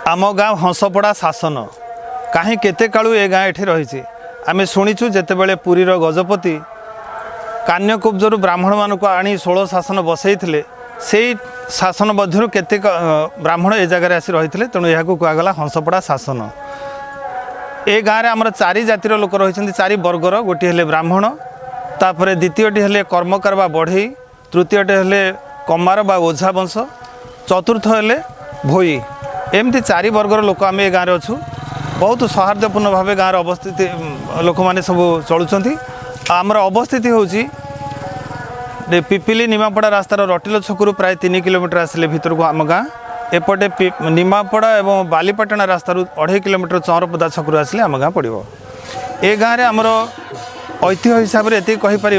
आम गाँ हंसपड़ा शासन कहीं केते कालू ए गाँ एठी रही आम शुणीचु जितेबले पुरीर गजपति कान्यकुब्जर ब्राह्मण मानक आनी 16 शासन बसई से शासन मध्य केते ब्राह्मण ए जगार आसी रही तेणु यह कहगला हंसपड़ा शासन। ए गाँव में आमर 4 जातिर लोक रही 4 वर्गर गोटे हेले ब्राह्मण तापर द्वितीयटी हेले कर्मकार बा बढ़ई तृतीयटी हेले कमार बा ओझा वंश चतुर्थ हेले भोई एमती 4 वर्गर लोक आम ए गाँव अच्छू बहुत सौहार्दपूर्ण भाव गाँव अवस्थित लोक मैंने सब चलुँच आमर अवस्थिति हूँ पिपिली निमापड़ा रास्तार रटिल छकु प्राय 3 किलोमीटर आसिले भीतर को आम गाँ एपटे निमापड़ा और बालीपाटना रास्तार 2.5 किलोमीटर चौरपदा छकु आसिले आम गाँ पड़ो। ए गाँव में आमर ऐतिह्य हिसाब से ये कहीपर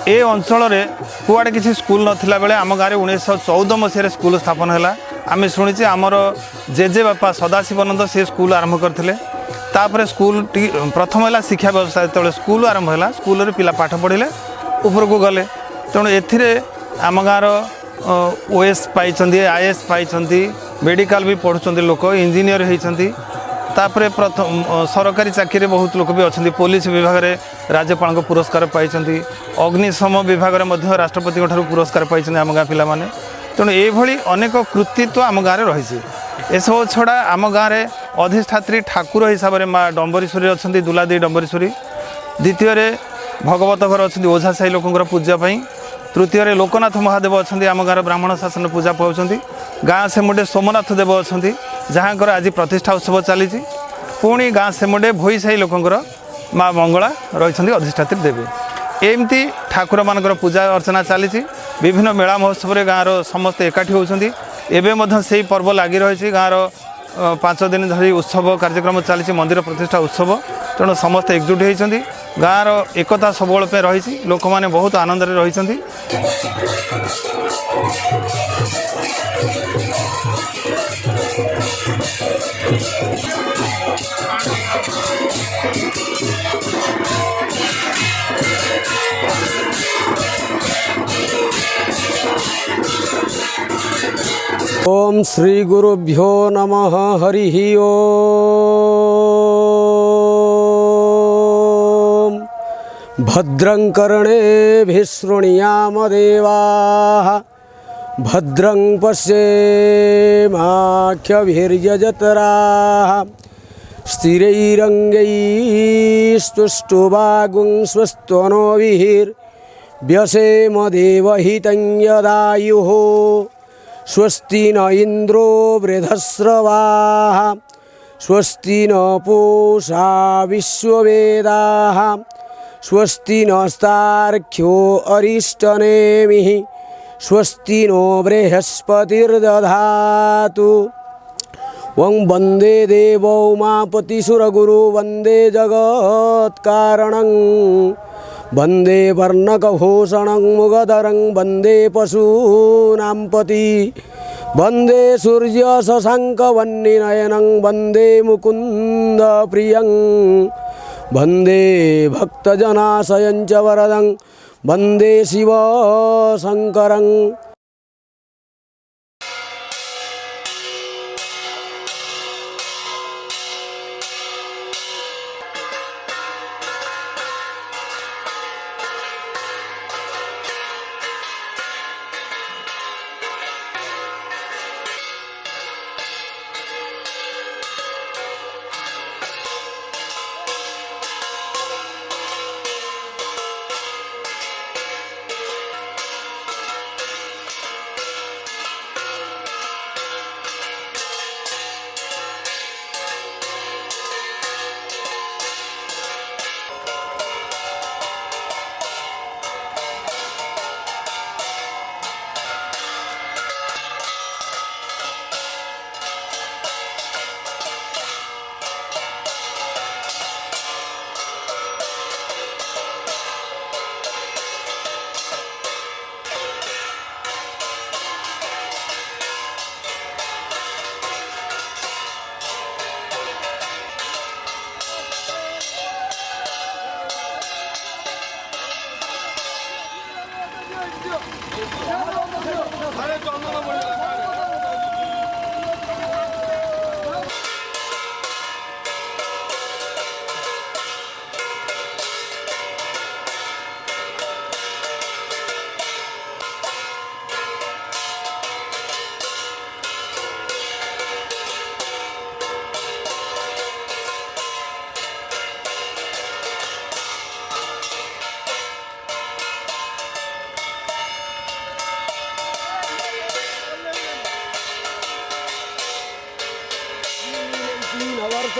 ए अंचल कुआड़े किसी स्कूल नाला बेले आम गाँव में 1914 मसीह स्कूल स्थापन है। आम शुणीचे आमर जेजे बापा सदाशिवानंद से स्कूल आरंभ करते तापर स्कूल प्रथम है शिक्षा व्यवस्था जो स्कूल आरंभ है स्कूल पिला पाठ पढ़ले ऊपर को गले तेणु ए आम गाँव ओएस पाई आईएएस पाई मेडिकल भी पढ़ुं लोक इंजीनियर होती तापर प्रथम सरकारी चाकरी बहुत लोक भी अच्छा पुलिस विभाग में राज्यपाल पुरस्कार पाई अग्निशम विभाग में राष्ट्रपति पुरस्कार पाई आम गाँ पिला माने तेणु ये अनेक कृतित्व आम गाँव में रही एसब छड़ा आम गाँव में अधिष्ठात्री ठाकुर हिसाब से माँ डम्बरेश्वरी अच्छा दुलादी डम्बरेश्वरी द्वितीय भगवत घर अच्छा ओझा साई लोकंर पूजापी तृतीय लोकनाथ महादेव अच्छा आम गाँव ब्राह्मण शासन पूजा पाँच गाँ सेमुंडे सोमनाथ देव अच्छा जहाँकर आज प्रतिष्ठा उत्सव चली पुणी गाँ सेमुंडे भोई साई लोकंर माँ मंगला रही अधिष्ठात्री देवी एमती ठाकुर मानकर पूजा अर्चना चली विभिन्न मेला महोत्सव गाँव समस्ते एकाठी होती एवं से पर्व लगी रही गाँव 5 दिन धरी उत्सव कार्यक्रम चली मंदिर प्रतिष्ठा उत्सव तेणु समस्ते एकजुट होती गाँव एकता सबुल रही लोक मैंने बहुत आनंद रही। ओम श्री गुरुभ्यो नमः हरि ओम भद्रं कर्णेभिः शृणुयाम देवाः भद्रं पश्येमाख्यभिर्यजत्राः स्थिरैरङ्गैस्तुष्टुवागुं स्वस्त्वनोभिर्व्यसेम देवहितं यदायुः स्वस्ति न इंद्रो वृधस्रवाः स्वस्ति न पूषा विश्ववेदाः स्वस्ति नस्तार्क्ष्यो अरिष्टनेमिः स्वस्ति नो बृहस्पतिर्दधातु वं वन्दे देवो उमापतिसुरगुरु वन्दे जगत्कारणं वन्दे वर्णकभूषणं मुगधरं वन्दे पशूनां पति वन्दे सूर्यशशाङ्कवह्निनयनं वन्दे मुकुन्दप्रियं वन्दे भक्तजनाशयं च वरदं वन्दे शिवशङ्करं।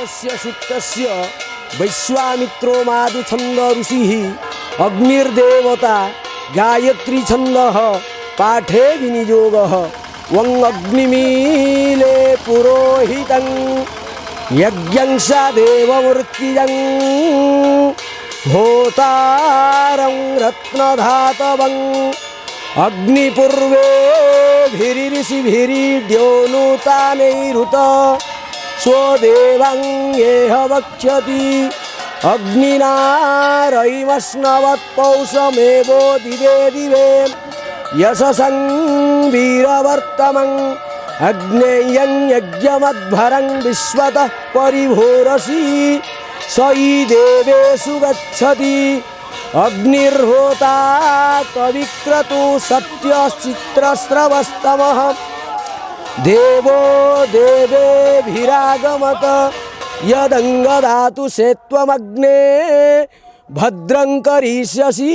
वेदस्य सुक्तस्य वैश्वामित्रो मादु छंद ऋषिः अग्निर्देवता गायत्री छंदः पाठे विनियोगः वं अग्निमीले पुरोहितं यज्ञं स देवमूर्तिजं होतारं रत्नधातवं अग्निपूर्वे भिरिषिभिरीड्योनुतानैरुत स्वदेवं येह वक्ष्यति अग्निनारैवस्नवत्पौषमेवो दिवे दिवे यशसं वीरवर्तमं अग्नेयं यज्ञमध्वरं विश्वतः परिभोरसि स हि देवेषु गच्छति अग्निर्होता कविक्रतु सत्यश्चित्रस्रवस्तमः देवो देवेभिरागमत यदङ्गदातु सेत्वमग्ने भद्रं करिष्यसि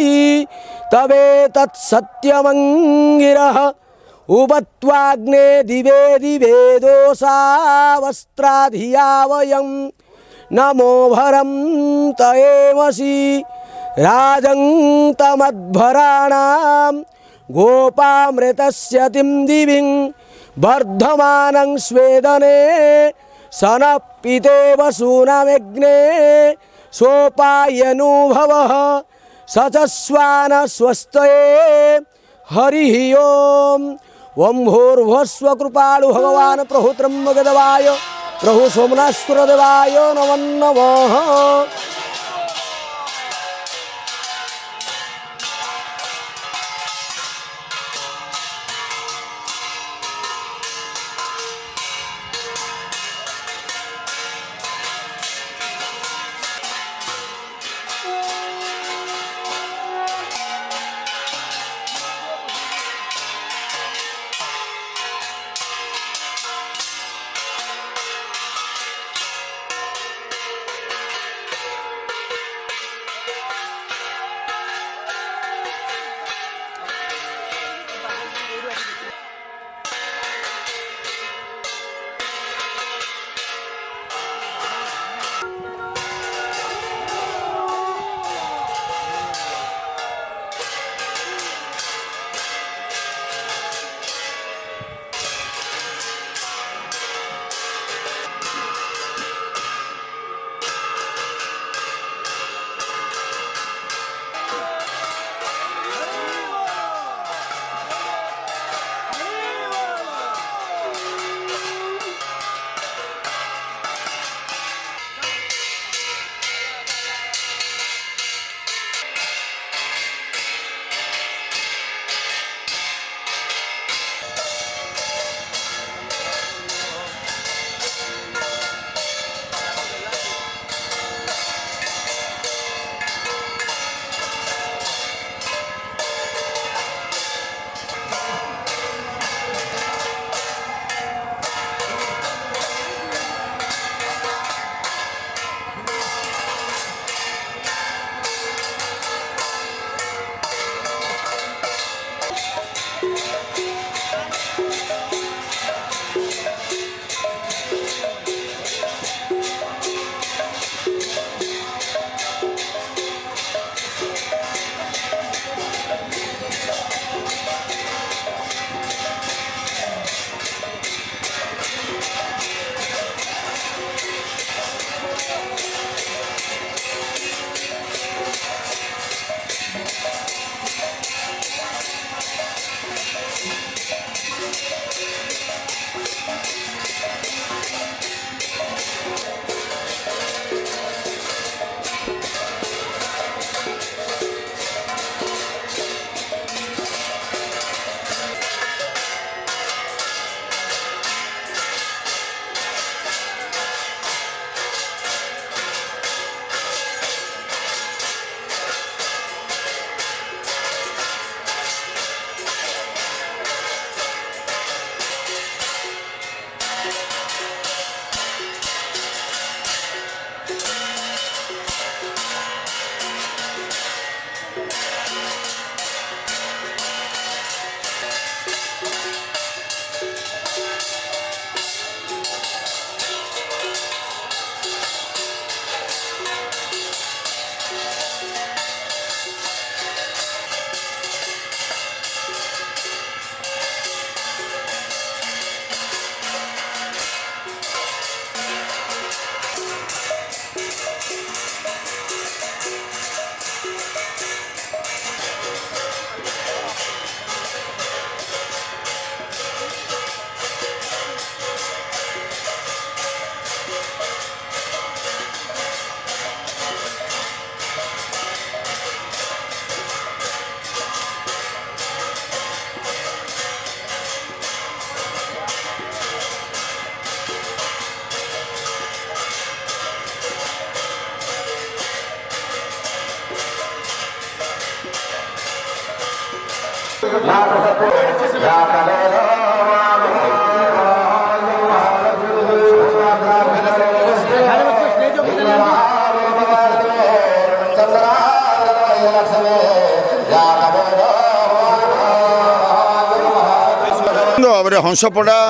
तवेतत्सत्यमङ्गिरः उपत्वाग्ने दिवे दिवे दोषावस्त्राधिया वयं नमो भरं तयेमसि राजं तमध्वराणां गोपामृतस्य तिं दिविं वर्धमानं स्वेदने सनपितेव सूनमेग्ने सोपायनुभवः सचस्वान स्वस्तये हरिः ओम् ओं भूर्भुवस्व कृपालु भगवान् प्रभु त्र्यम्बकदेवाय प्रभु सोमनाथदेवाय नमो नमः। भाव हंसपड़ा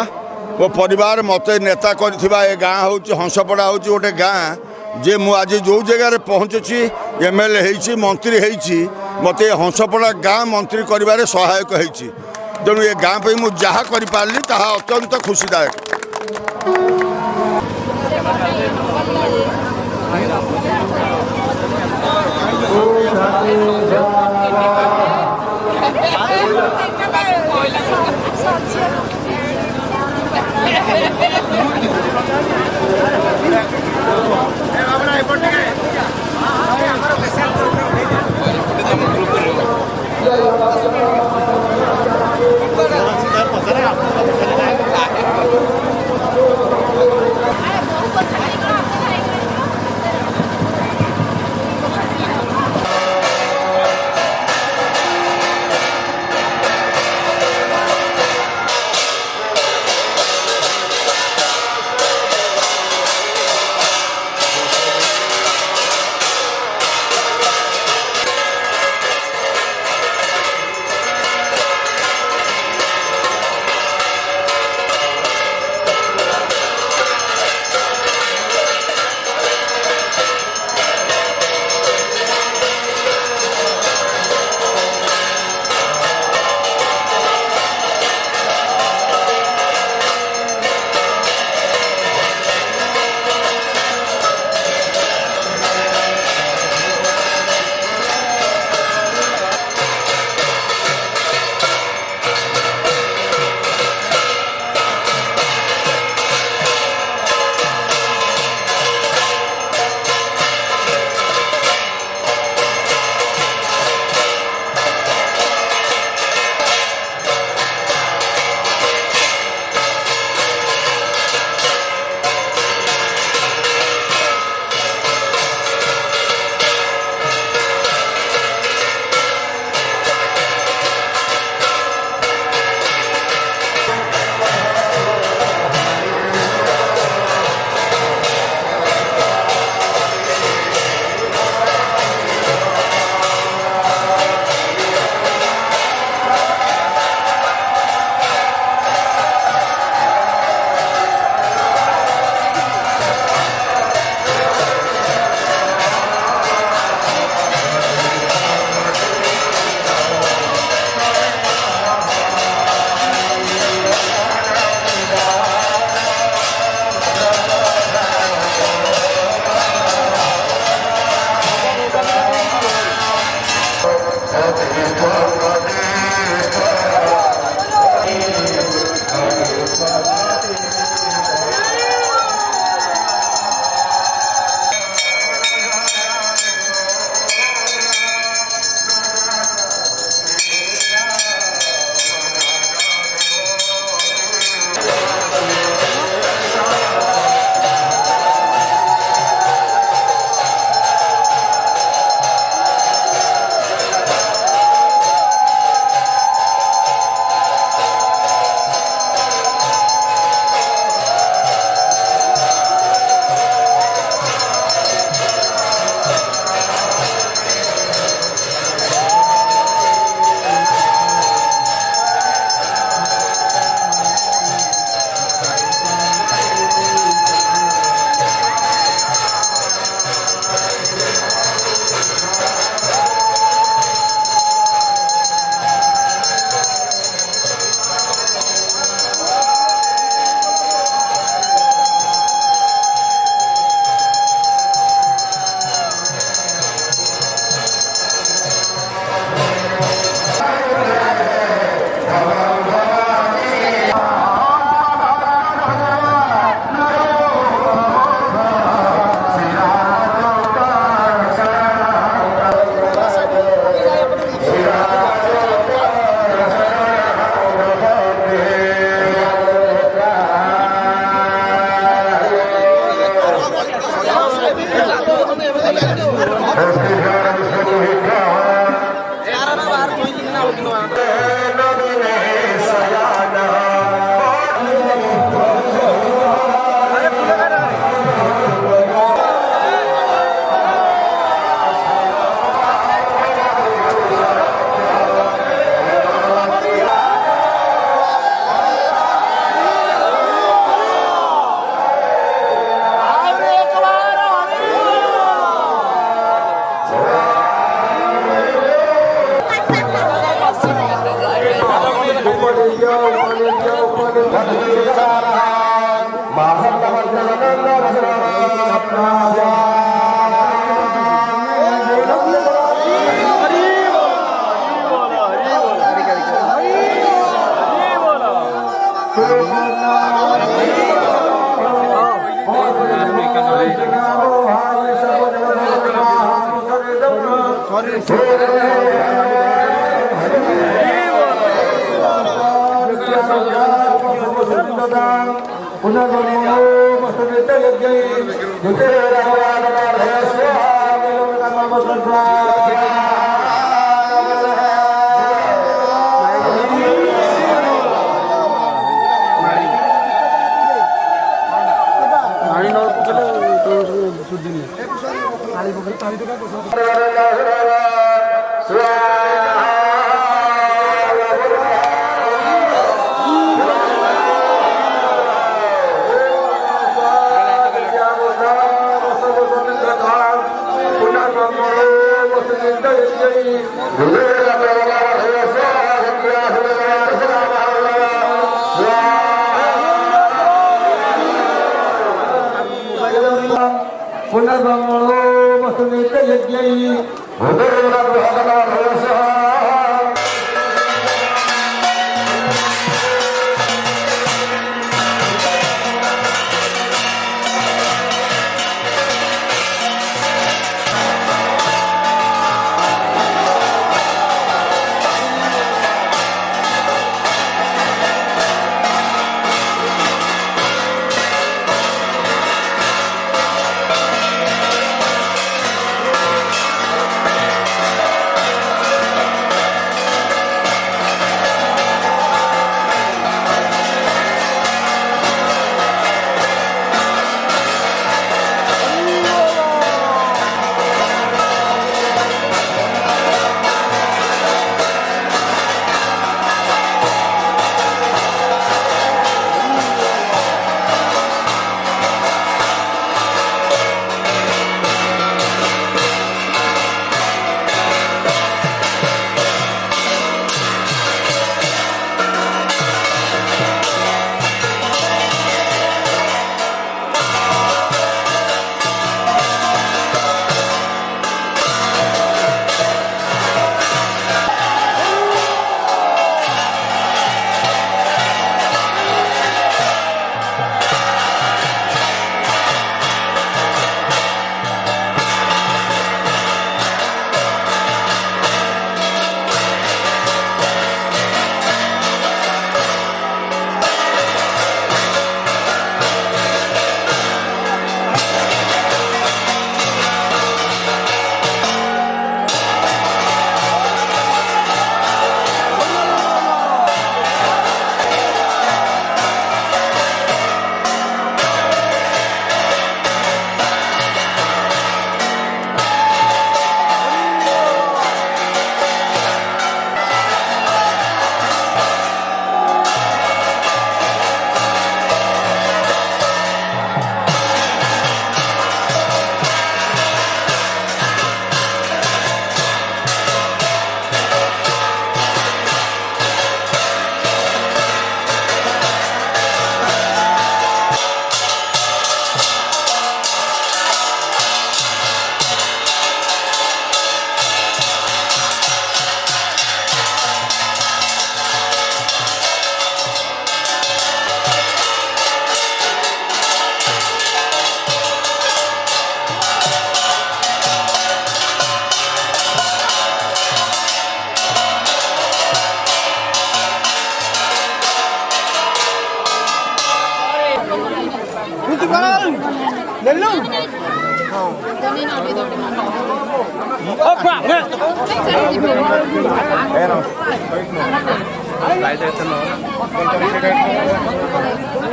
मो परिवार मत नेता कर गाँ हूँ हंसपड़ा हूँ गोटे गाँ जे मु आज जो जगार पहुँचुची एमएलए होती मंत्री होती मत हंसपड़ा गाँ मंत्री कर सहायक होती तेणु ये गाँ पे मुझे जहाँ करी ताहा अत्यंत खुशीदायक।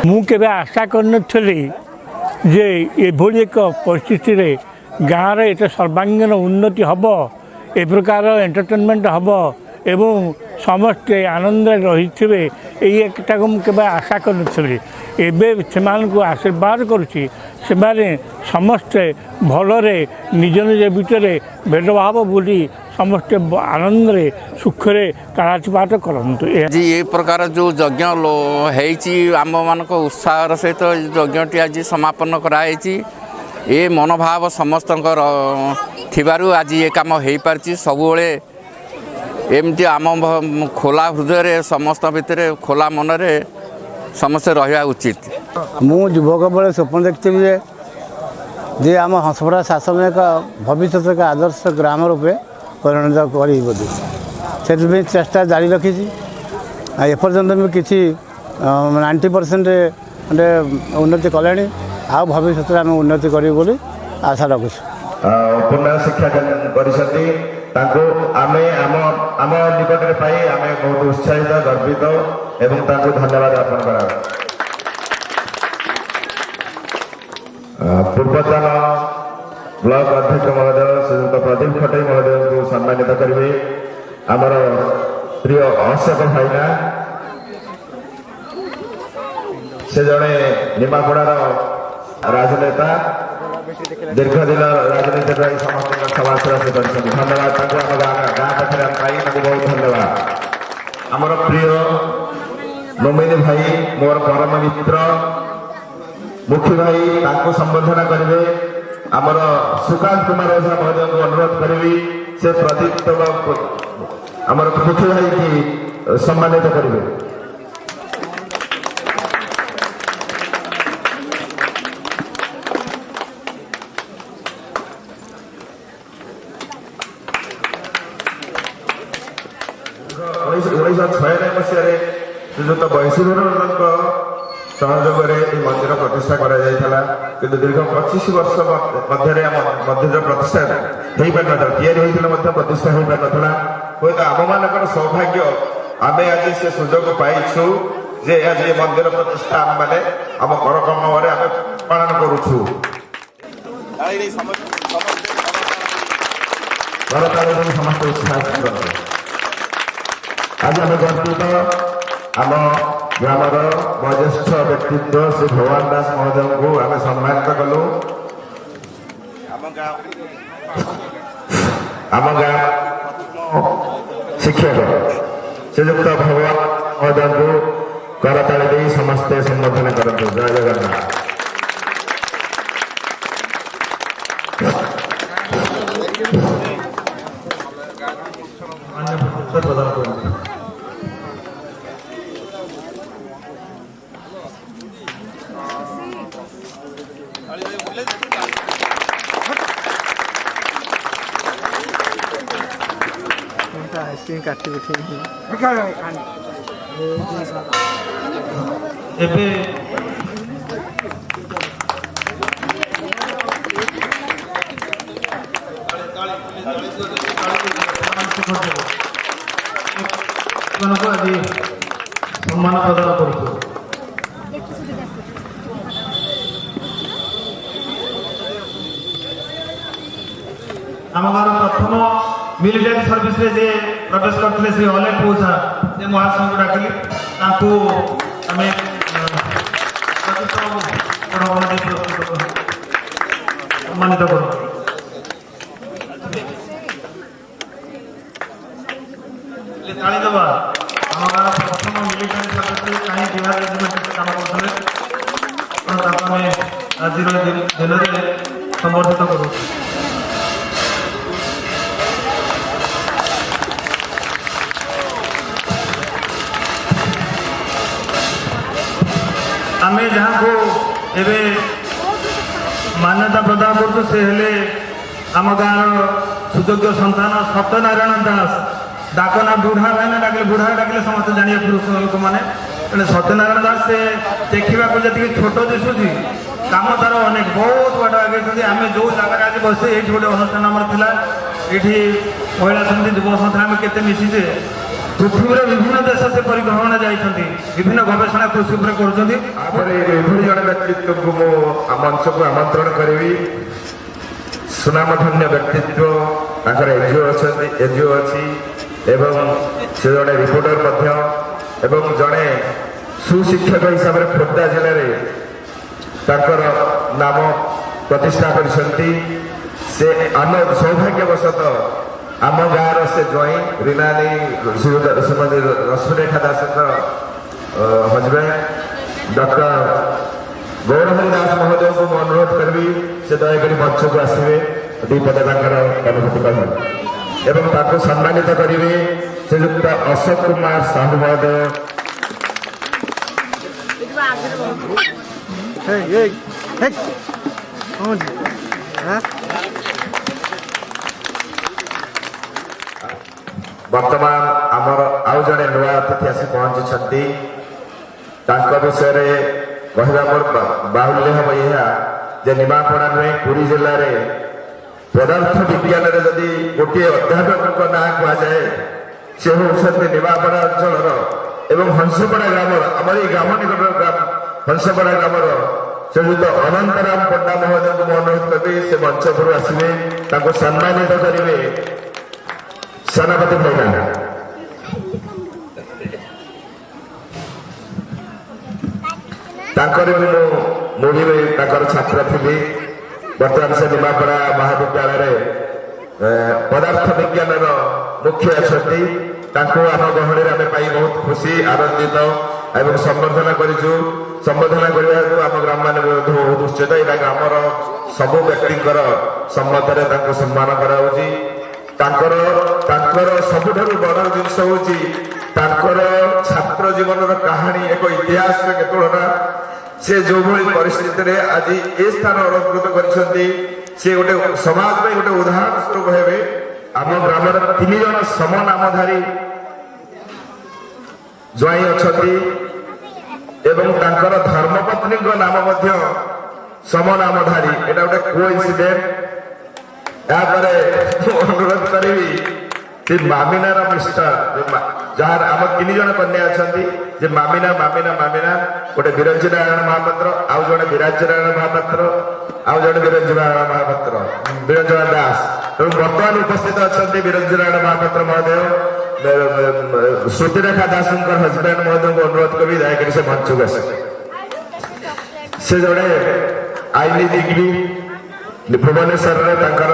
ମୁଁ କେବେ ଆଶା କରିନଥିଲି ଯେ ଏଭଳି ଏକ ପରିସ୍ଥିତିରେ ଗାଁରେ ଏତେ ସର୍ବାଙ୍ଗୀନ ଉନ୍ନତି ହେବ, ଏ ପ୍ରକାର ଏଣ୍ଟରଟେନମେଣ୍ଟ ହେବ ଏବଂ ସମସ୍ତେ ଆନନ୍ଦରେ ରହିଥିବେ, ଏଇଟାକୁ ମୁଁ କେବେ ଆଶା କରିନଥିଲି। ଏବେ ସେମାନଙ୍କୁ ଆଶୀର୍ବାଦ କରୁଛି ସେମାନେ ସମସ୍ତେ ଭଲରେ ନିଜ ନିଜ ଭିତରେ ଭେଦଭାବ ଭୁଲି ସମସ୍ତେ ଆନନ୍ଦରେ ସୁଖରେ କାଳାତିପାତ କରନ୍ତୁ। ଆଜି ଏ ପ୍ରକାର ଯେଉଁ ଯଜ୍ଞ ହେଇଛି ଆମମାନଙ୍କ ଉତ୍ସାହର ସହିତ ଯଜ୍ଞଟି ଆଜି ସମାପନ କରାଯାଇଛି। ଏ ମନୋଭାବ ସମସ୍ତଙ୍କର ଥିବାରୁ ଆଜି ଏ କାମ ହେଇପାରିଛି। ସବୁବେଳେ ଏମିତି ଆମ ଖୋଲା ହୃଦୟରେ ସମସ୍ତ ଭିତରେ ଖୋଲା ମନରେ ସମସ୍ତେ ରହିବା ଉଚିତ। ମୁଁ ଯୁବକ ବେଳେ ସ୍ୱପ୍ନ ଦେଖିଥିଲି ଯେ ଆମ ହଂସପଡ଼ା ଶାସନ ଏକ ଭବିଷ୍ୟତ ଏକ ଆଦର୍ଶ ଗ୍ରାମ ରୂପେ ପରିଣତ କରିବି ବୋଲି ସେଥିପାଇଁ ଚେଷ୍ଟା ଜାରି ରଖିଛି। ଆଉ ଏପର୍ଯ୍ୟନ୍ତ ମୁଁ କିଛି 90% ଖଣ୍ଡେ ଉନ୍ନତି କଲେଣି। ଆଉ ଭବିଷ୍ୟତରେ ଆମେ ଉନ୍ନତି କରିବୁ ବୋଲି ଆଶା ରଖୁଛୁ। ପୂର୍ଣ୍ଣ ଶିକ୍ଷା କରିଛନ୍ତି ତାଙ୍କୁ ଆମେ ଆମ ନିକଟରେ ପାଇ ଆମେ ବହୁତ ଉତ୍ସାହିତ ଗର୍ବିତ ଏବଂ ତାଙ୍କୁ ଧନ୍ୟବାଦ ଅର୍ପଣ କରାଉ। ପୂର୍ବତନ ବ୍ଲକ ଅଧ୍ୟକ୍ଷ ମହୋଦୟ ଶ୍ରୀଯୁକ୍ତ ପ୍ରଦୀପ ଖଟେଇ ମହୋଦୟଙ୍କୁ ସମ୍ମାନିତ କରିବେ ଆମର ପ୍ରିୟ ଅଶୋକ ଭାଇନା। ସେ ଜଣେ ନିମାପଡ଼ାର ରାଜନେତା, ଦୀର୍ଘ ଦିନ ରାଜନୀତିରେ ରହି ସମସ୍ତଙ୍କ ସମାଜ ସେବା ସେ କରିଛନ୍ତି। ଧନ୍ୟବାଦ ତାଙ୍କୁ ଆମ ଗାଁ ପାଖରେ ଆମେ ପାଇ ତାଙ୍କୁ ବହୁତ ଧନ୍ୟବାଦ। ଆମର ପ୍ରିୟ ନୋମିନୀ ଭାଇ, ମୋର ପରମ ମିତ୍ର ମୁଖୀ ଭାଇ, ତାଙ୍କୁ ସମ୍ବୋଧନ କରିବେ। ଆମର ସୁକାନ୍ତ କୁମାର ଓଝା ମହୋଦୟଙ୍କୁ ଅନୁରୋଧ କରିବି ସେ ପ୍ରଦୀପ୍ତ ଆମର ମୁଖୀ ଭାଇକି ସମ୍ମାନିତ କରିବେ। ଉଣେଇଶହ 96 ମସିହାରେ ଶ୍ରୀଯୁକ୍ତ ବୈଶୀଧରଙ୍କ ସହଯୋଗରେ ଏହି ମନ୍ଦିର ପ୍ରତିଷ୍ଠା କରାଯାଇଥିଲା। କିନ୍ତୁ ଦୀର୍ଘ 25 ବର୍ଷ ମଧ୍ୟରେ ଆମ ମନ୍ଦିର ପ୍ରତିଷ୍ଠା ହୋଇପାରିନଥିଲା, ତିଆରି ହୋଇଥିଲେ ମଧ୍ୟ ପ୍ରତିଷ୍ଠା ହୋଇପାରିନଥିଲା। ହୁଏତ ଆମମାନଙ୍କର ସୌଭାଗ୍ୟ ଆମେ ଆଜି ସେ ସୁଯୋଗ ପାଇଛୁ ଯେ ଆଜି ଏ ମନ୍ଦିର ପ୍ରତିଷ୍ଠା ଆମମାନେ ଆମ କରକର୍ମରେ ଆମେ ପାଳନ କରୁଛୁ। କରତାଳରେ ସମସ୍ତେ ଉତ୍ସାହ କରନ୍ତି। ଆଜି ଆମେ ଗର୍ବିତ ଆମ ଗ୍ରାମର ବୟୋଜ୍ୟେଷ୍ଠ ବ୍ୟକ୍ତିତ୍ୱ ଶ୍ରୀ ଭଗବାନ ଦାସ ମହୋଦୟଙ୍କୁ ଆମେ ସମ୍ମାନିତ କଲୁ। ଆମ ଗାଁ ଶିକ୍ଷକ ଶ୍ରୀଯୁକ୍ତ ଭଗବାନ ମହୋଦୟଙ୍କୁ କରତାଳି ଦେଇ ସମସ୍ତେ ସମ୍ବୋଧନ କରନ୍ତୁ। ଜୟ ଜଗନ୍ନାଥ। ପ୍ରଦାନ କରନ୍ତୁ। ଏବେ ଆଜି ସମ୍ମାନ ପ୍ରଦାନ କରୁଛୁ। ଆମ ଗାଁର ପ୍ରଥମ ମିଲିଟାରୀ ସର୍ଭିସରେ ଯେ ପ୍ରବେଶ କରିଥିଲେ ଶ୍ରୀ ଅଲେଖ ଓଝା, ସେ ମହାଶୟଙ୍କୁ ଡାକିଲି। ତାଙ୍କୁ ଆମେ ସମ୍ମାନିତ କରୁ। ତାଳି ଦେବା। ଆମ ଗାଁର ପ୍ରଥମ ମିଲିଟାରୀ ସର୍ଭିସରେ କାହିଁ ବିହାର ରେଜିମେଣ୍ଟରେ କାମ କରୁଥିଲେ, ତାକୁ ଆମେ ଆଜିର ଦିନରେ ସମ୍ବର୍ଦ୍ଧିତ କରୁ। ଆମେ ଯାହାକୁ ଏବେ ମାନ୍ୟତା ପ୍ରଦାନ କରୁଛୁ ସେ ହେଲେ ଆମ ଗାଁର ସୁଯୋଗ୍ୟ ସନ୍ତାନ ସତ୍ୟନାରାୟଣ ଦାସ। ଡାକ ନା ବୁଢ଼ା ଭାଇନା ଡାକିଲେ, ବୁଢ଼ା ଡାକିଲେ ସମସ୍ତେ ଜାଣିବା ପୁରୁଷ ଲୋକମାନେ। ତେଣୁ ସତ୍ୟନାରାୟଣ ଦାସ ସେ ଦେଖିବାକୁ ଯେତିକି ଛୋଟ ଦିଶୁଛି, କାମ ତାର ଅନେକ ବହୁତ ବାଟ ଆଗେଇଛନ୍ତି। ଆମେ ଯେଉଁ ଜାଗାରେ ଆଜି ବସିଛେ, ଏଇଠି ଗୋଟେ ଅନୁଷ୍ଠାନ ଆମର ଥିଲା, ଏଇଠି ମହିଳା ସମିତି ଯୁବ ସଂସ୍ଥା ଆମେ କେତେ ମିଶିଛେ। ପୃଥିବୀର ବିଭିନ୍ନ ଦେଶ ସେ ପରିଭ୍ରମଣ ଯାଇଛନ୍ତି, ବିଭିନ୍ନ ଗବେଷଣା କୃଷି ଉପରେ କରୁଛନ୍ତି। ତାପରେ ଏଭଳି ଜଣେ ବ୍ୟକ୍ତିତ୍ୱକୁ ମୁଁ ମଞ୍ଚକୁ ଆମନ୍ତ୍ରଣ କରିବି। ସୁନାମଧନ୍ୟ ବ୍ୟକ୍ତିତ୍ୱ, ତାଙ୍କର ଏନ୍ଜିଓ ଅଛି ଏବଂ ସେ ଜଣେ ରିପୋର୍ଟର ମଧ୍ୟ ଏବଂ ଜଣେ ସୁଶିକ୍ଷକ ହିସାବରେ ଖୋର୍ଦ୍ଧା ଜିଲ୍ଲାରେ ତାଙ୍କର ନାମ ପ୍ରତିଷ୍ଠା କରିଛନ୍ତି। ସେ ଆମ ସୌଭାଗ୍ୟବଶତଃ ଆମ ଗାଁର ସେ ଜ୍ୱାଇଁ ରୀନାନୀ ଶ୍ରୀମତୀ ରଶ୍ମିରେଖା ଦାସଙ୍କ ହଜବେଣ୍ଡ ଡକ୍ଟର ଗୌରହରି ଦାସ ମହୋଦୟଙ୍କୁ ମୁଁ ଅନୁରୋଧ କରିବି ସେ ଦୟାକରି ମଞ୍ଚକୁ ଆସିବେ, ଦୁଇ ପଦ ତାଙ୍କର ଅନୁଭୂତି କହିବେ ଏବଂ ତାଙ୍କୁ ସମ୍ମାନିତ କରିବେ ଶ୍ରୀଯୁକ୍ତ ଅଶୋକ କୁମାର ସାହୁ ମହୋଦୟ। ବର୍ତ୍ତମାନ ଆମର ଆଉ ଜଣେ ନୂଆ ଅତିଥି ଆସି ପହଞ୍ଚିଛନ୍ତି। ତାଙ୍କ ବିଷୟରେ କହିବା ମୋର ବାହୁଲ୍ୟ ହେବ ଏହା ଯେ ନିମାପଡ଼ା ନୁହେଁ ପୁରୀ ଜିଲ୍ଲାରେ ପଦାର୍ଥ ବିଜ୍ଞାନରେ ଯଦି ଗୋଟିଏ ଅଧ୍ୟାପକଙ୍କ ନାଁ କୁହାଯାଏ ସେ ହେଉଛନ୍ତି ନିମାପଡ଼ା ଅଞ୍ଚଳର ଏବଂ ହଂସପଡ଼ା ଗ୍ରାମର ଆମର ଏଇ ଗ୍ରାମ ନିକଟର ହଂସପଡ଼ା ଗ୍ରାମର ଶ୍ରୀଯୁକ୍ତ ଅନନ୍ତରାମ ପଣ୍ଡା ମହୋଦୟଙ୍କୁ ମୁଁ ଅନୁରୋଧ କରିବି ସେ ମଞ୍ଚ ଉପରୁ ଆସିବେ ତାଙ୍କୁ ସମ୍ମାନିତ କରିବେ ସେନାପତି ଭାଇନା। ତାଙ୍କର ବି ମୁଁ ବି ତାଙ୍କର ଛାତ୍ର ଥିଲି। ବର୍ତ୍ତମାନ ସେ ନିମାପଡ଼ା ମହାବିଦ୍ୟାଳୟରେ ପଦାର୍ଥ ବିଜ୍ଞାନର ମୁଖ୍ୟ ଅଛନ୍ତି। ତାଙ୍କୁ ଆମ ଗହଳିରେ ଆମେ ପାଇ ବହୁତ ଖୁସି ଆନନ୍ଦିତ ଏବଂ ସମ୍ବର୍ଦ୍ଧନା କରିଛୁ। ସମ୍ବର୍ଦ୍ଧନା କରିବାକୁ ଆମ ଗ୍ରାମମାନେ ବହୁତ ଉତ୍ସୁକ। ଏଇଟା ଗ୍ରାମର ସବୁ ବ୍ୟକ୍ତିଙ୍କର ସମ୍ମତରେ ତାଙ୍କୁ ସମ୍ମାନ କରାଯାଉଛି। ତାଙ୍କର ସବୁଠାରୁ ବଡ଼ ଜିନିଷ ହେଉଛି ତାଙ୍କର ଛାତ୍ର ଜୀବନର କାହାଣୀ ଏକ ଇତିହାସର କେତେଟା ସେ ଯେଉଁଭଳି ପରିସ୍ଥିତିରେ ଆଜି ଏ ସ୍ଥାନ ଅଳଙ୍କୃତ କରିଛନ୍ତି ସେ ଗୋଟେ ସମାଜ ପାଇଁ ଗୋଟେ ଉଦାହରଣ ସ୍ୱରୂପ ହେବେ। ଆମ ଗ୍ରାମର 3 ଜଣ ସମନାମଧାରୀ ଜ୍ୱାଇଁ ଅଛନ୍ତି ଏବଂ ତାଙ୍କର ଧର୍ମପତ୍ନୀଙ୍କ ନାମ ମଧ୍ୟ ସମନାମଧାରୀ। ଏଇଟା ଗୋଟେ କୋଇନ୍ସିଡେଣ୍ଟ। ତାପରେ ମୁଁ ଅନୁରୋଧ କରିବି ସେ ମାମିନାର ମିଷ୍ଟର ଯାହାର ଆମର 3 ଜଣ କନ୍ୟା ଅଛନ୍ତି ଯେ ମାମିନା ଗୋଟେ ବିରଞ୍ଜି ନାରାୟଣ ମହାପାତ୍ର, ଆଉ ଜଣେ ବିରାଜ ନାରାୟଣ ମହାପାତ୍ର, ଆଉ ଜଣେ ବିରଞ୍ଜି ନାରାୟଣ ମହାପାତ୍ର ବିରଞ୍ଜନା ଦାସ। ତେଣୁ ବର୍ତ୍ତମାନ ଉପସ୍ଥିତ ଅଛନ୍ତି ବିରଞ୍ଜି ନାରାୟଣ ମହାପାତ୍ର ମହୋଦୟ। ଶ୍ରୁତିରେଖା ଦାସଙ୍କର ହଜବେଣ୍ଡ ମହୋଦୟଙ୍କୁ ଅନୁରୋଧ କରିବି ଦୟାକରି ସେ ମଞ୍ଚକୁ ଆସିବେ। ସେ ଜଣେ ଆଇନ ଡିଗ୍ରୀ ଭୁବନେଶ୍ୱରରେ ତାଙ୍କର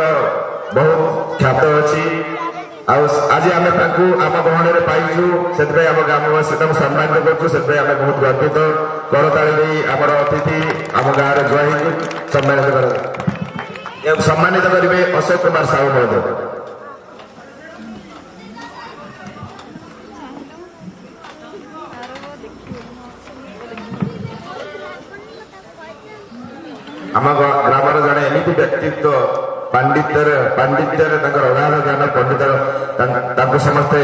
ବହୁତ ଖ୍ୟାତ ଅଛି। ଆଉ ଆଜି ଆମେ ତାଙ୍କୁ ଆମ ଗହଣରେ ପାଇଛୁ ସେଥିପାଇଁ ଆମ ଗ୍ରାମବାସୀ ତାଙ୍କୁ ସମ୍ମାନିତ କରୁଛୁ। ସେଥିପାଇଁ ଆମେ ବହୁତ ଗର୍ବିତ। କରତାଳି ଦେଇ ଆମର ଅତିଥି ଆମ ଗାଁରେ ଜ୍ୱାଇଁଙ୍କୁ ସମ୍ମାନିତ କରାଯାଏ। ସମ୍ମାନିତ କରିବେ ଅଶୋକ କୁମାର ସାହୁ ମହୋଦୟ। ଆମ ଗ୍ରାମର ଜଣେ ଏମିତି ବ୍ୟକ୍ତିତ୍ୱ ପାଣ୍ଡିତ୍ୟରେ ତାଙ୍କର ଅଗାଧ ଜ୍ଞାନ ପଣ୍ଡିତ ତାଙ୍କୁ ସମସ୍ତେ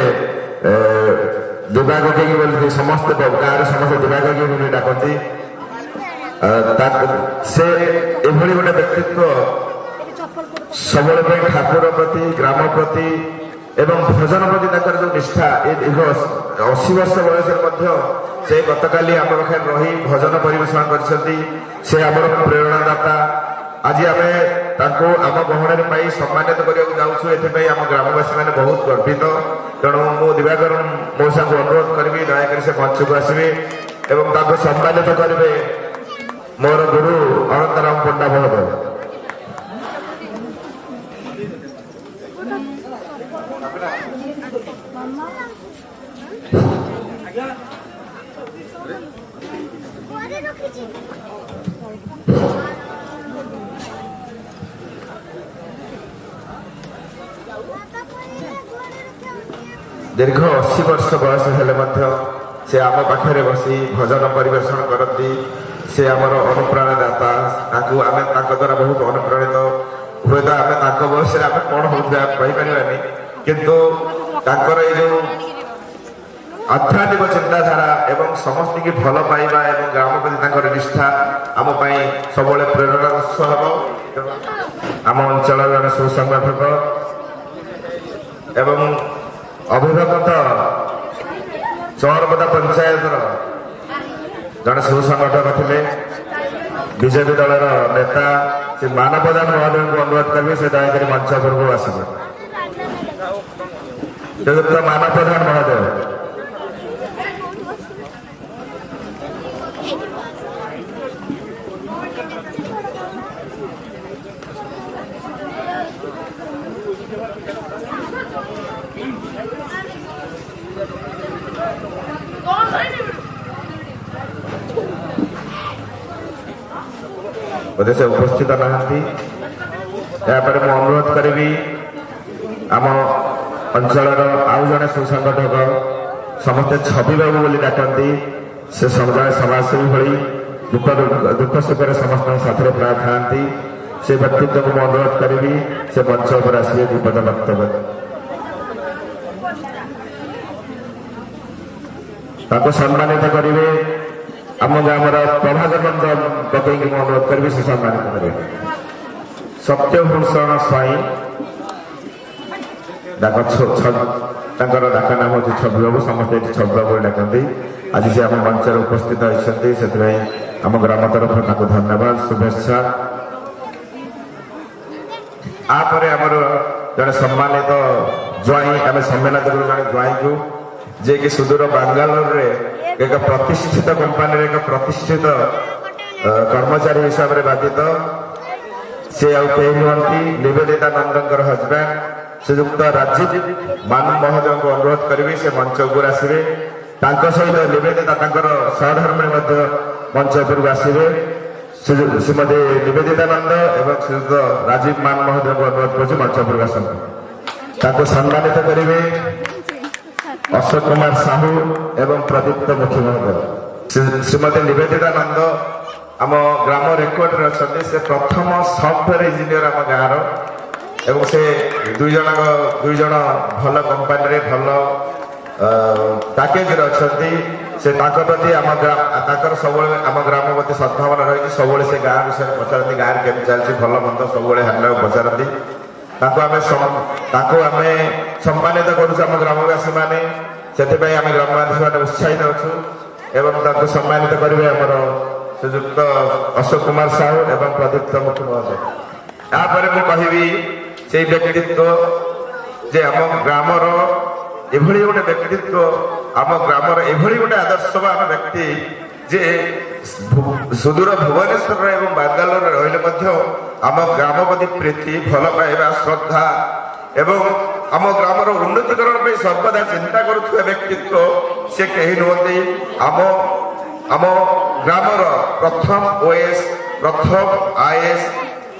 ଦିବାଗୋଗୀ ବୋଲି ସମସ୍ତେ ଗାଁରେ ସମସ୍ତେ ଦିବାଗୋଗୀ ବୋଲି ଡାକନ୍ତି। ସେ ଏଭଳି ଗୋଟେ ବ୍ୟକ୍ତିତ୍ୱ ସବୁବେଳେ ପାଇଁ ଠାକୁର ପ୍ରତି ଗ୍ରାମ ପ୍ରତି ଏବଂ ଭଜନ ପ୍ରତି ତାଙ୍କର ଯେଉଁ ନିଷ୍ଠା ଏ ଦୀର୍ଘ 80 ବର୍ଷ ବୟସରେ ମଧ୍ୟ ସେ ଗତକାଲି ଆମ ପାଖରେ ରହି ଭଜନ ପରିବେଷଣ କରିଛନ୍ତି। ସେ ଆମର ପ୍ରେରଣାଦାତା। ଆଜି ଆମେ ତାଙ୍କୁ ଆମ ଗହଣରେ ପାଇ ସମ୍ମାନିତ କରିବାକୁ ଯାଉଛୁ। ଏଥିପାଇଁ ଆମ ଗ୍ରାମବାସୀମାନେ ବହୁତ ଗର୍ବିତ। ତେଣୁ ମୁଁ ଦିବାକର ମଉସାଙ୍କୁ ଅନୁରୋଧ କରିବି ଦୟାକରି ସେ ମଞ୍ଚକୁ ଆସିବେ ଏବଂ ତାଙ୍କୁ ସମ୍ମାନିତ କରିବେ ମୋର ଗୁରୁ ଅନନ୍ତରାମ ପଣ୍ଡା ମହୋଦୟ। ଦୀର୍ଘ 80 ବର୍ଷ ବୟସ ହେଲେ ମଧ୍ୟ ସେ ଆମ ପାଖରେ ବସି ଭଜନ ପରିବେଷଣ କରନ୍ତି। ସେ ଆମର ଅନୁପ୍ରେରଣାଦାତା। ଆମେ ତାଙ୍କ ଦ୍ୱାରା ବହୁତ ଅନୁପ୍ରାଣିତ। ହୁଏତ ଆମେ ତାଙ୍କ ବୟସରେ ଆମେ କ'ଣ ହେଉଥିବା କହିପାରିବାନି, କିନ୍ତୁ ତାଙ୍କର ଏଇ ଯେଉଁ ଆଧ୍ୟାତ୍ମିକ ଚିନ୍ତାଧାରା ଏବଂ ସମସ୍ତଙ୍କୁ ଭଲ ପାଇବା ଏବଂ ଗ୍ରାମ ପ୍ରତି ତାଙ୍କର ନିଷ୍ଠା ଆମ ପାଇଁ ସବୁବେଳେ ପ୍ରେରଣାର ଉତ୍ସ ହେବ। ଆମ ଅଞ୍ଚଳର ଜଣେ ସୁସଂଗଠକ ଏବଂ ଅଭିଭାବକ ଚଅରପଦା ପଞ୍ଚାୟତର ଜଣେ ସୁସଂଗଠକ ଥିଲେ। ବିଜେପି ଦଳର ନେତା ସେ ମାନପ୍ରଧାନ ମହୋଦୟଙ୍କୁ ଅନୁରୋଧ କରିବେ ସେ ଦୟାକରି ମଞ୍ଚ ଉପରକୁ ଆସିବେ। ଶ୍ରୀଯୁକ୍ତ ମାନପ୍ରଧାନ ମହୋଦୟ। ବୋଧେ ସେ ଉପସ୍ଥିତ ନାହାନ୍ତି। ଏହାପରେ ମୁଁ ଅନୁରୋଧ କରିବି ଆମ ଅଞ୍ଚଳର ଆଉ ଜଣେ ସୁସଂଗଠକ ସମସ୍ତେ ଛବିବାବୁ ବୋଲି ଡାକନ୍ତି। ସେ ଜଣେ ସମାଜସେବୀ ଭଳି ଦୁଃଖ ସୁଖରେ ସମସ୍ତଙ୍କ ସାଥିରେ ପ୍ରାୟ ଥାଆନ୍ତି। ସେ ବ୍ୟକ୍ତିତ୍ୱକୁ ମୁଁ ଅନୁରୋଧ କରିବି ସେ ମଞ୍ଚ ଉପରେ ଆସିବେ ବିପଦ ବକ୍ତବ୍ୟ। ତାକୁ ସମ୍ମାନିତ କରିବେ। ଆମ ଗ୍ରାମର ପ୍ରଭାକର ନନ୍ଦ ପକେଇକି ମୁଁ ଅନୁରୋଧ କରିବି ସେ ସମ୍ମାନିତ କରିବେ। ସତ୍ୟଭୂଷଣ ସ୍ୱାଇଁ ତାଙ୍କର ଡାକ ନାମ ହେଉଛି ଛବି ବାବୁ, ସମସ୍ତେ ଏଠି ଛବି ବାବୁ ବୋଲି ଡାକନ୍ତି। ଆଜି ସେ ଆମ ମଞ୍ଚରେ ଉପସ୍ଥିତ ହୋଇଛନ୍ତି, ସେଥିପାଇଁ ଆମ ଗ୍ରାମ ତରଫରୁ ତାଙ୍କୁ ଧନ୍ୟବାଦ, ଶୁଭେଚ୍ଛା। ତାପରେ ଆମର ଜଣେ ସମ୍ମାନିତ ଜ୍ୱାଇଁ, ଆମେ ସମ୍ମାନିତ କରୁ ଜଣେ ଜ୍ୱାଇଁକୁ ଯିଏକି ସୁଦୂର ବାଙ୍ଗାଲୋରରେ ଏକ ପ୍ରତିଷ୍ଠିତ କମ୍ପାନୀରେ ଏକ ପ୍ରତିଷ୍ଠିତ କର୍ମଚାରୀ ହିସାବରେ ବାଧିତ। ସେ ଆଉ କେହି ନୁହନ୍ତି, ନିବେଦିତା ନନ୍ଦଙ୍କର ହଜବ୍ୟାଣ୍ଡ ଶ୍ରୀଯୁକ୍ତ ରାଜୀବ ମାନ ମହୋଦୟଙ୍କୁ ଅନୁରୋଧ କରିବି ସେ ମଞ୍ଚ ଉପରୁ ଆସିବେ। ତାଙ୍କ ସହିତ ନିବେଦିତା ତାଙ୍କର ସହଧର୍ମିଣୀ ମଧ୍ୟ ମଞ୍ଚ ଉପରକୁ ଆସିବେ। ଶ୍ରୀମତୀ ନିବେଦିତା ନନ୍ଦ ଏବଂ ଶ୍ରୀଯୁକ୍ତ ରାଜୀବ ମାନ ମହୋଦୟଙ୍କୁ ଅନୁରୋଧ କରୁଛି ମଞ୍ଚ ଉପରକୁ ଆସନ୍ତୁ। ତାଙ୍କୁ ସମ୍ମାନିତ କରିବେ ଅଶୋକ କୁମାର ସାହୁ ଏବଂ ପ୍ରଦୀପ୍ତ ମୁଖୀ ମହୋଦୟ। ଶ୍ରୀମତୀ ନିବେଦିତା ନନ୍ଦ ଆମ ଗ୍ରାମ ରେକର୍ଡରେ ଅଛନ୍ତି। ସେ ପ୍ରଥମ ସଫ୍ଟୱେର ଇଞ୍ଜିନିୟର ଆମ ଗାଁର ଏବଂ ସେ ଦୁଇ ଜଣ ଭଲ କମ୍ପାନୀରେ ଭଲ ପ୍ୟାକେଜରେ ଅଛନ୍ତି। ସେ ତାଙ୍କ ପ୍ରତି ତାଙ୍କର ସବୁବେଳେ ଆମ ଗ୍ରାମ ପ୍ରତି ସଦ୍ଭାବନା ରହିଛି। ସବୁବେଳେ ସେ ଗାଁ ବିଷୟରେ ପଚାରନ୍ତି, ଗାଁରେ କେମିତି ଚାଲିଛି ଭଲ ମନ୍ଦ ସବୁବେଳେ ହାଣ୍ଡ ପଚାରନ୍ତି। ତାଙ୍କୁ ଆମେ ସମ୍ମାନିତ କରୁଛୁ ଆମ ଗ୍ରାମବାସୀମାନେ। ସେଥିପାଇଁ ଆମେ ଗ୍ରାମବାସୀମାନେ ଉତ୍ସାହିତ ଅଛୁ ଏବଂ ତାଙ୍କୁ ସମ୍ମାନିତ କରିବେ ଆମର ଶ୍ରୀଯୁକ୍ତ ଅଶୋକ କୁମାର ସାହୁ ଏବଂ ପ୍ରଦୀପ୍ତ ମୁଖୀ ମହୋଦୟ। ତାପରେ ମୁଁ କହିବି ସେଇ ବ୍ୟକ୍ତିତ୍ୱ ଯେ ଆମ ଗ୍ରାମର ଏଭଳି ଗୋଟେ ବ୍ୟକ୍ତିତ୍ୱ, ଆମ ଗ୍ରାମର ଏଭଳି ଗୋଟେ ଆଦର୍ଶବାନ ବ୍ୟକ୍ତି ଯେ ସୁଦୂର ଭୁବନେଶ୍ୱର ଏବଂ ବାଙ୍ଗାଲୋରରେ ରହିଲେ ମଧ୍ୟ ଆମ ଗ୍ରାମ ପ୍ରତି ପ୍ରୀତି, ଭଲ ପାଇବା, ଶ୍ରଦ୍ଧା ଏବଂ ଆମ ଗ୍ରାମର ଉନ୍ନତିକରଣ ପାଇଁ ସର୍ବଦା ଚିନ୍ତା କରୁଥିବା ବ୍ୟକ୍ତିତ୍ୱ ସେ କେହି ନୁହନ୍ତି। ଆମ ଗ୍ରାମର ପ୍ରଥମ OS, ପ୍ରଥମ IS,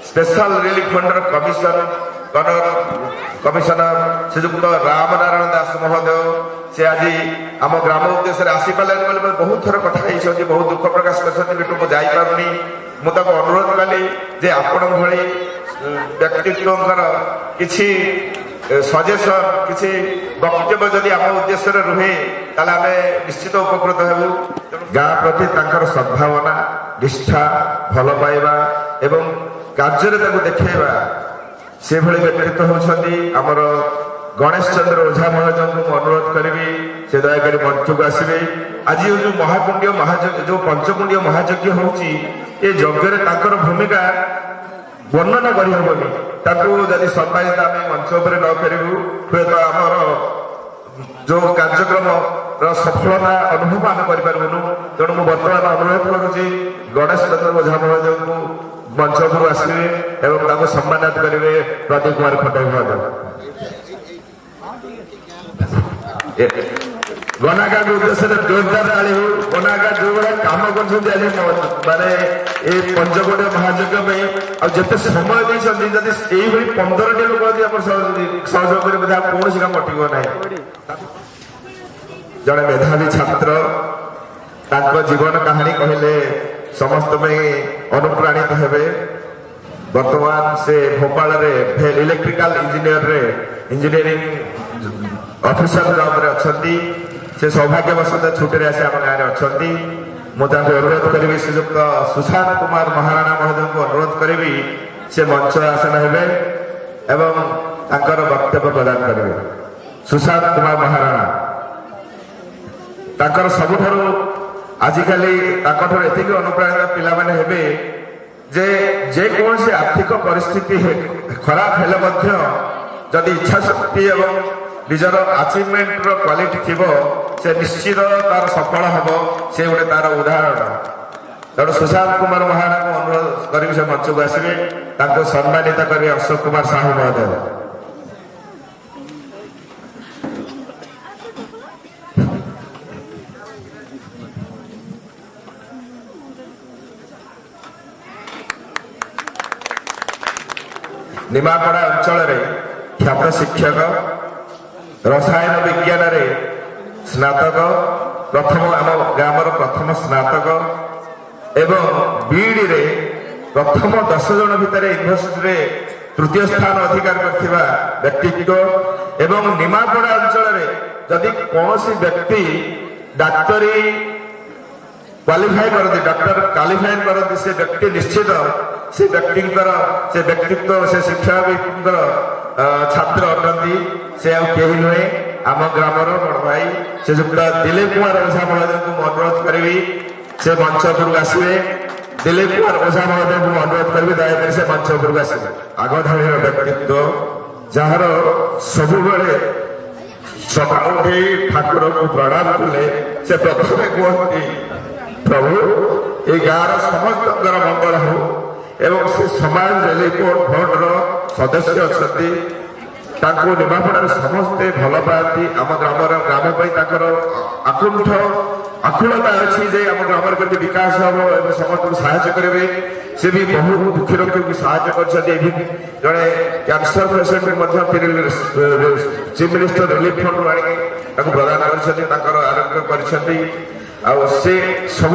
ସ୍ପେଶାଲ ରିଲିଫ ଫଣ୍ଡର କମିଶନର ଶ୍ରୀଯୁକ୍ତ ରାମନାରାୟଣ ଦାସ ମହୋଦୟ ସେ ଆଜି ଆମ ଗ୍ରାମ ଉଦ୍ଦେଶ୍ୟରେ ଆସିପାରିଲେନି ବୋଲି ବହୁତ ଥର କଥା ହେଇଛନ୍ତି, ବହୁତ ଦୁଃଖ ପ୍ରକାଶ କରିଛନ୍ତି। କିନ୍ତୁ ମୁଁ ଯାଇପାରୁନି। ମୁଁ ତାକୁ ଅନୁରୋଧ କଲି ଯେ ଆପଣଙ୍କ ଭଳି ବ୍ୟକ୍ତିତ୍ୱଙ୍କର କିଛି ସଜେସନ, କିଛି ବକ୍ତବ୍ୟ ଯଦି ଆମ ଉଦ୍ଦେଶ୍ୟରେ ରୁହେ ତାହେଲେ ଆମେ ନିଶ୍ଚିତ ଉପକୃତ ହେବୁ। ଗାଁ ପ୍ରତି ତାଙ୍କର ସଦ୍ଭାବନା, ନିଷ୍ଠା, ଭଲ ପାଇବା ଏବଂ କାର୍ଯ୍ୟରେ ତାକୁ ଦେଖେଇବା, ସେଭଳି ବ୍ୟକ୍ତିତ୍ୱ ହେଉଛନ୍ତି ଆମର ଗଣେଶ ଚନ୍ଦ୍ର ଓଝା ମହାଜଙ୍କୁ ମୁଁ ଅନୁରୋଧ କରିବି ସେ ଦୟାକରି ମଞ୍ଚକୁ ଆସିବେ। ଆଜି ଯେଉଁ ଯେଉଁ ପଞ୍ଚକୁଣ୍ଡୀୟ ମହାଯଜ୍ଞ ହେଉଛି, ଏ ଯଜ୍ଞରେ ତାଙ୍କର ଭୂମିକା ବର୍ଣ୍ଣନା କରିହେବନି। ତାକୁ ଯଦି ସମ୍ମାନିତ ଆମେ ମଞ୍ଚ ଉପରେ ନ କରିବୁ ହୁଏତ ଆମର ଯେଉଁ କାର୍ଯ୍ୟକ୍ରମର ସଫଳତା ଅନୁଭବ ଆମେ କରିପାରିବୁନୁ। ତେଣୁ ମୁଁ ବର୍ତ୍ତମାନ ଅନୁରୋଧ କରୁଛି ଗଣେଶ ଚନ୍ଦ୍ର ଓଝା ମହାଜଙ୍କୁ ମଞ୍ଚ ଉପରୁ ଆସିବେ ଏବଂ ତାଙ୍କୁ ସମ୍ମାନିତ କରିବେ ପ୍ରଦୀପ କୁମାର ଖଣ୍ଡାଇ ମହୋଦୟ। ଗଣାକାଙ୍କ ଉଦ୍ଦେଶ୍ୟରେ ଜୋରଦାର ତାଳି ହଉ। ଗଣାକା ଯୋଉଭଳିଆ କାମ କରୁଛନ୍ତି ଆଜି ମାନେ ଏଇ ପଞ୍ଚକୋଟିଆ ମହାଯଜ୍ଞ ପାଇଁ ଆଉ ଯେତେ ସମୟ ଦେଇଛନ୍ତି, ଯଦି ଏଇଭଳି 15ଟି ଲୋକ ଯଦି ଆମର ସହଯୋଗ କରିବେ ତାହା କୌଣସି କାମ ଅଟିବ ନାହିଁ। ଜଣେ ମେଧାବୀ ଛାତ୍ର, ତାଙ୍କ ଜୀବନ କାହାଣୀ କହିଲେ ସମସ୍ତ ପାଇଁ ଅନୁପ୍ରାଣିତ ହେବେ। ବର୍ତ୍ତମାନ ସେ ଭୋପାଳରେ ଇଲେକ୍ଟ୍ରିକାଲ ଇଞ୍ଜିନିୟରିଂ ଅଫିସର ଜବରେ ଅଛନ୍ତି। ସେ ସୌଭାଗ୍ୟବଶତ ଛୁଟିରେ ଆସି ଆମ ଗାଁରେ ଅଛନ୍ତି। ମୁଁ ତାଙ୍କୁ ଅନୁରୋଧ କରିବି ଶ୍ରୀଯୁକ୍ତ ସୁଶାନ୍ତ କୁମାର ମହାରାଣା ମହୋଦୟଙ୍କୁ ଅନୁରୋଧ କରିବି ସେ ମଞ୍ଚ ଆସନ ହେବେ ଏବଂ ତାଙ୍କର ବକ୍ତବ୍ୟ ପ୍ରଦାନ କରିବେ। ସୁଶାନ୍ତ କୁମାର ମହାରାଣା ତାଙ୍କର ସବୁଠାରୁ ଆଜିକାଲି ତାଙ୍କଠାରୁ ଏତିକି ଅନୁପ୍ରାଣିତ ପିଲାମାନେ ହେବେ ଯେ ଯେକୌଣସି ଆର୍ଥିକ ପରିସ୍ଥିତି ଖରାପ ହେଲେ ମଧ୍ୟ ଯଦି ଇଚ୍ଛା ଶକ୍ତି ଏବଂ ନିଜର ଆଚିଭମେଣ୍ଟର କ୍ୱାଲିଟି ଥିବ ସେ ନିଶ୍ଚିତ ତାର ସଫଳ ହେବ। ସେ ଗୋଟେ ତାର ଉଦାହରଣ। ତେଣୁ ସୁଶାନ୍ତ କୁମାର ମହାରାଣାଙ୍କୁ ଅନୁରୋଧ କରିବି ସେ ମଞ୍ଚକୁ ଆସିବେ। ତାଙ୍କୁ ସମ୍ମାନିତ କରିବେ ଅଶୋକ କୁମାର ସାହୁ ମହୋଦୟ। ନିମାପଡ଼ା ଅଞ୍ଚଳରେ ଖ୍ୟାତ ଶିକ୍ଷକ, ରସାୟନ ବିଜ୍ଞାନରେ ସ୍ନାତକ, ଆମ ଗ୍ରାମର ପ୍ରଥମ ସ୍ନାତକ ଏବଂ ବିଇଡ଼ିରେ ପ୍ରଥମ 10 ଜଣ ଭିତରେ ୟୁନିଭର୍ସିଟିରେ ତୃତୀୟ ସ୍ଥାନ ଅଧିକାର କରିଥିବା ବ୍ୟକ୍ତିତ୍ୱ ଏବଂ ନିମାପଡ଼ା ଅଞ୍ଚଳରେ जदि कौन व्यक्ति डाक्तरी क्वालिफाई करती डॉक्टर क्वालिफाई करती से व्यक्ति निश्चित से व्यक्तित्व से शिक्षा छात्र अटंती से कहीं नुहे आम ग्रामर बड़ भाई से दिलीप कुमार ओझा महोदय को अनुरोध करी से मंच उपरକୁ ଆସିବେ दिलीप कुमार ओझा महोदय को अनुरोध करी दयाकर से मंच उपरକୁ ଆସିବେ आगधाड़ी व्यक्तित्व जार सबु सका उठी ठाकुर को प्रणाम कले से प्रथम कहती प्रभु ये गाँव समस्त मंगल हो एवं से समाज रिपोर्ट भोटर सदस्य अच्छा निमापड़ा समस्ते भल पाती आम ग्राम आकुंठ आकुलता अच्छी जे आम ग्राम के विकास हम और समस्त को साहाय्य करेंगे से भी बहुत दुखी रोगी को साहाय्य कर जड़े cancer patient chief minister relief fund आने प्रदान कर आरोग्य कर सब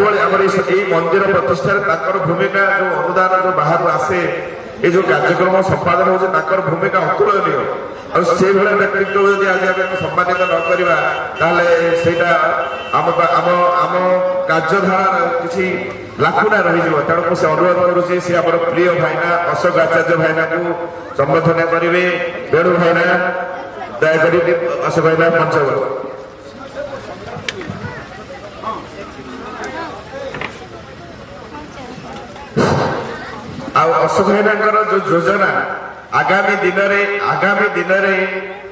मंदिर प्रतिष्ठा भूमिका जो अनुदान जो बाहर आसे ये जो कार्यक्रम संपादन हो भूमिका अतुलनीय और से भाई व्यक्तित्व यदि आज आम सम्मानित न करवा आम कार्यधारा किसी लाखुना रही तेणु से अनुरोध करुच्ची सी आम प्रिय भाईना अशोक आचार्य भाईना को संबोधन करेंगे वेणु भाईना दयाकोरी अशोक भाईना मंच अशोक भाईना जो योजना आगामी दिन में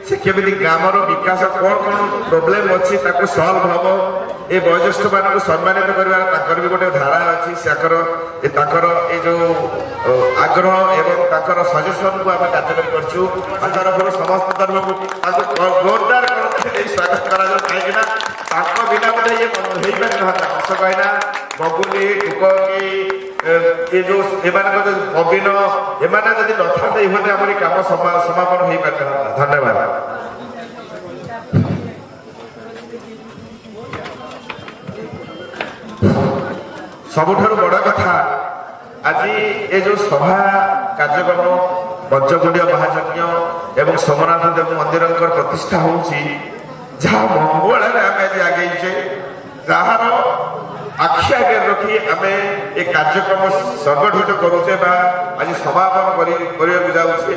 से केमी ग्राम विकास कौन कौन प्रोब्लेम अच्छी सल्व हम ये वयोज्येष्ठ मान सम्मानित कर भी गोटे धारा अच्छी ये जो आग्रह एवं सजेसन को आम कार्यकारी कर समस्त धर्म को जोरदार स्वागत करा बिना बोले ये हो पार अशोक भाईना बबुली टुकी ये जो नवीन एमाने जदि नथाते आम कम समापन हो पार धन्यवाद। सबुठारु बड़ कथा आज ये जो सभा कार्यक्रम पंचकुंडिया महायज्ञ एवं सोमनाथ देव मंदिर प्रतिष्ठा होची जहाँ मंगल आम आगे जार आखि आगे रखी आम ये कार्यक्रम संगठित करुचे आज समापन करने जाऊे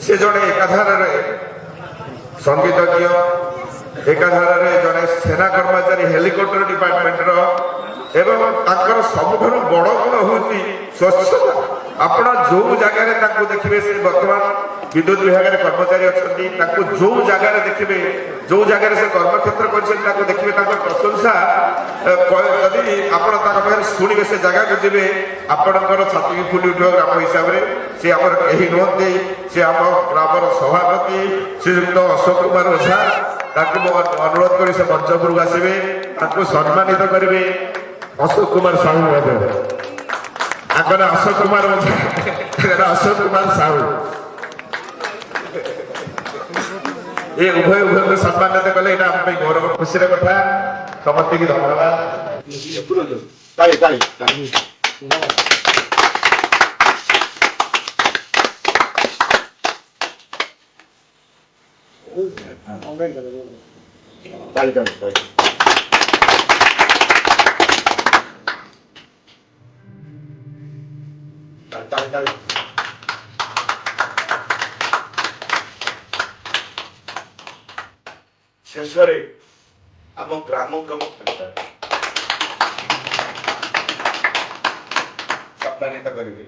से जड़े एकाधार संगीतज्ञ एकाधार जड़े सेना कर्मचारी हेलिकॉप्टर डिपार्टमेंट एवं सबुठ बड़ गुण हूँ स्वच्छता आपण जो जगह देखिए से बर्तमान विद्युत विभाग कर्मचारी अच्छा जो जगह देखिए जो जगह से कर्मक्षेत्र कर देखिए प्रशंसा यदि आप शुणे से जगह को जी आपणकर छाती फुली उठ ग्राम हिसाब से सी आम कहीं नुहति सी आम ग्राम सभापति श्रीयुक्त अशोक कुमार ओझा अनुरोध कर मंच उपरକୁ आसवे सम्मानित करेंगे अशोक कुमार साहू आगे अशोक कुमार ओझा अशोक कुमार साहू ये उभय को सम्मानित कले आम गौरव खुशी कथा समस्त की धन्यवाद। शेष आम ग्राम सम्मानित करेंगे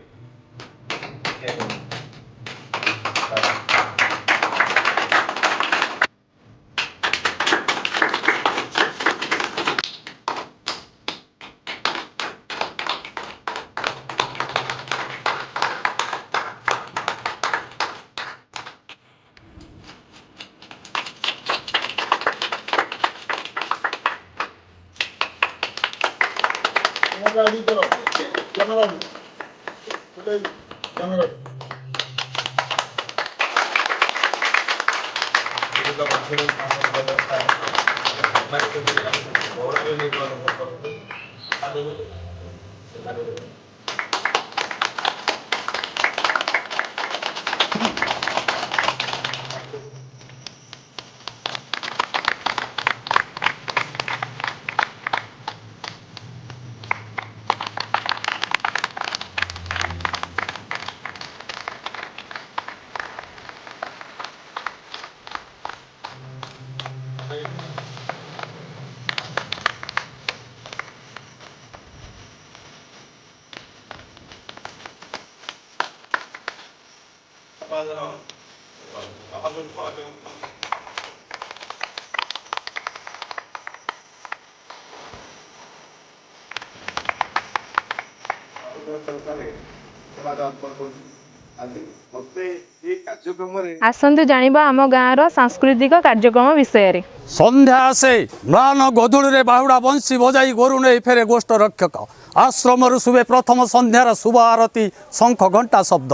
ଆସନ୍ତୁ ଜାଣିବା ଆମ ଗାଁର ସାଂସ୍କୃତିକ କାର୍ଯ୍ୟକ୍ରମ ବିଷୟରେ। ସନ୍ଧ୍ୟା ଆସେ ମ୍ଳାନ ଗଧୂଳିରେ ବାହୁଡ଼ା ବଂଶୀ ବଜାଇ ଗୋରୁ ନେଇ ଫେରେ ଗୋଷ୍ଠ ରକ୍ଷକ ଆଶ୍ରମରୁ ଶୁଭେ ପ୍ରଥମ ସନ୍ଧ୍ୟାର ଶୁଭ ଆରତୀ ଶଙ୍ଖ ଘଣ୍ଟା ଶବ୍ଦ।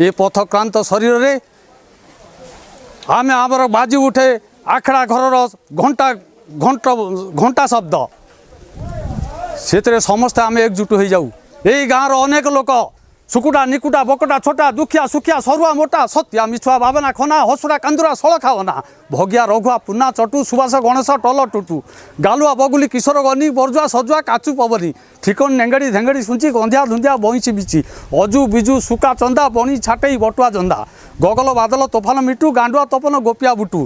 ଏ ପଥକ୍ରାନ୍ତ ଶରୀରରେ ଆମେ ଆମର ବାଜି ଉଠେ ଆଖଡ଼ା ଘରର ଘଣ୍ଟା ଶବ୍ଦ। ସେଥିରେ ସମସ୍ତେ ଆମେ ଏକଜୁଟ ହୋଇଯାଉ। ଏଇ ଗାଁର ଅନେକ ଲୋକ ସୁକୁଟା ନିକୁଟା ବକଟା ଛୋଟା ଦୁଃଖିଆ ସୁଖିଆ ସରୁଆ ମୋଟା ସତ୍ୟା ମିଛୁଆ ଭାବନା ଖନା ହସୁଡ଼ା କାନ୍ଦୁରା ସଳଖା ଅନା ଭଗିଆ ରଘୁଆ ପୁନା ଚଟୁ ସୁବାସ ଗଣେଶ ଟଲ ଟୁଟୁ ଗାଲୁଆ ବଗୁଲି କିଶୋର ଗନି ବର୍ଜୁଆ ସଜୁଆ କାଚୁ ପବନି ଠିକନ ନେଙ୍ଗେଡ଼ି ଧେଙ୍ଗେଡ଼ି ସୁଞ୍ଚି ଗନ୍ଧିଆ ଧୁନ୍ଦିଆ ବଇଁଚି ବିଚି ଅଜୁ ବିଜୁ ସୁକା ଚନ୍ଦା ବଣି ଛାଟେଇ ବଟୁଆ ଜନ୍ଦା ଗଗଲ ବାଦଲ ତୋଫାନ ମିଟୁ ଗାଣ୍ଡୁଆ ତପନ ଗୋପିଆ ବୁଟୁ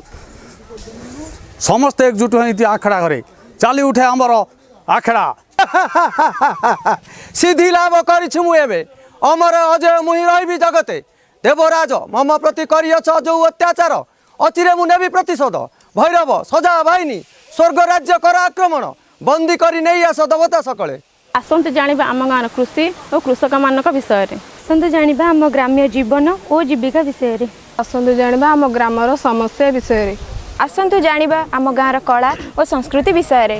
ସମସ୍ତେ ଏକଜୁଟ ହୋଇନ୍ତି ଆଖଡ଼ା ଘରେ। ଚାଲି ଉଠେ ଆମର ଆଖଡ଼ା। ସିଦ୍ଧି ଲାଭ କରିଛୁ ମୁଁ ଏବେ ଅମର ଅଜୟ ମୁହିଁ ରହିବି ଜଗତେ ଦେବରାଜ ମମ ପ୍ରତି କରିଅଛ ଯୋଉ ଅତ୍ୟାଚାର ଅଚିରେ ମୁଁ ନେବି ପ୍ରତିଶୋଧ ଭୈରବ ସଜା ବାହିନୀ ସ୍ୱର୍ଗ ରାଜ୍ୟ କର ଆକ୍ରମଣ ବନ୍ଦୀ କରି ନେଇ ଆସ ଦେବତା ସକଳେ। ଆସନ୍ତୁ ଜାଣିବା ଆମ ଗାଁର କୃଷି ଓ କୃଷକମାନଙ୍କ ବିଷୟରେ। ଆସନ୍ତୁ ଜାଣିବା ଆମ ଗ୍ରାମ୍ୟ ଜୀବନ ଓ ଜୀବିକା ବିଷୟରେ। ଆସନ୍ତୁ ଜାଣିବା ଆମ ଗ୍ରାମର ସମସ୍ୟା ବିଷୟରେ। ଆସନ୍ତୁ ଜାଣିବା ଆମ ଗାଁର କଳା ଓ ସଂସ୍କୃତି ବିଷୟରେ।